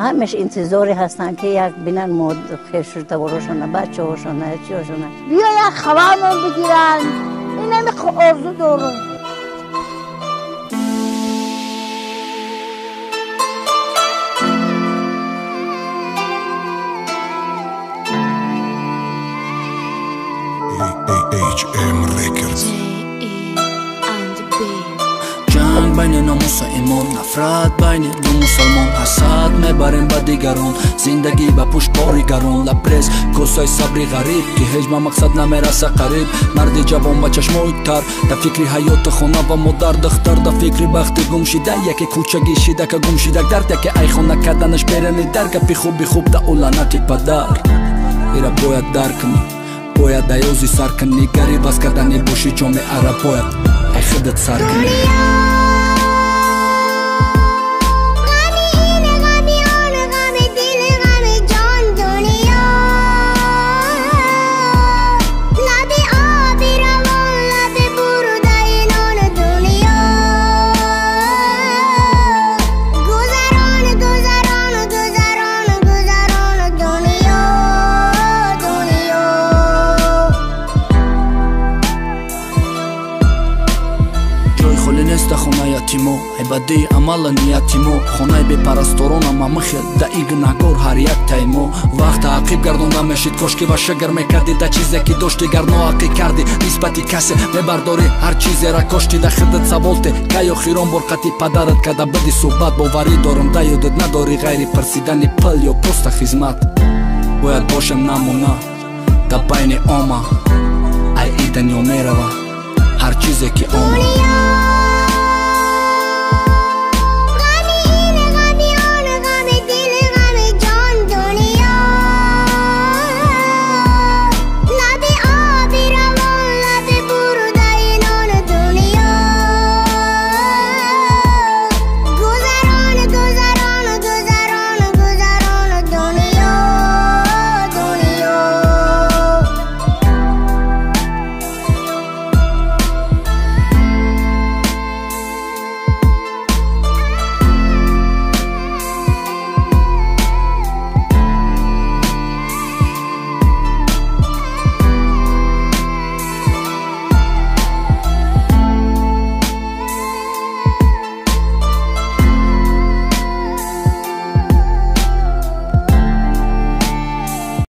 همش انتظاری هستن که یک بینن مود خیشت وروشونه بچه هاشونه چی هاشونه بیا یک خبرمون بگیرن این همه آرزو دارم. جنگ بین ناموس و ایمان، نفرت بین دو مسلمان، حسد میبریم به دیگران، زندگی به پشت باری گران، لبریز کوسای صبری غریب که هیچ به مقصد نمیرسه قریب. مرد جوان با چشمای تر در فکری حیات خانه و مادر، دختر در فکری بخت گم شده، یکی کوچگی شده که گم شده درد که ای خانه کردنش برنی در گپی خوب در اولانت پدر. ایرا باید درک کنی، باید دیوزی سر کنی، گریب از کردنی باشی جامعه را باید ای خودت سر کنی. خونه یتیمو عبادی عمل نیتیمو، خونه بی پرستاران اما مخیل دا ای گناهگار هر یک تایمو. وقت عقیب گردونده میشید کشکی و شگر میکردی دا چیزی که داشتی گر ناحقی کردی نسبتی کسی میبرداری هر چیزی را کشتی دا خودت سوالتی که یا خیران برقتی پدرت که دا بدی صحبت باوری دارم دا یادت نداری غیری پرسیدنی پل یا پست خدمت. باید باشم نمونه دا بین آما ای دنیا میروه هر چیزی که آما.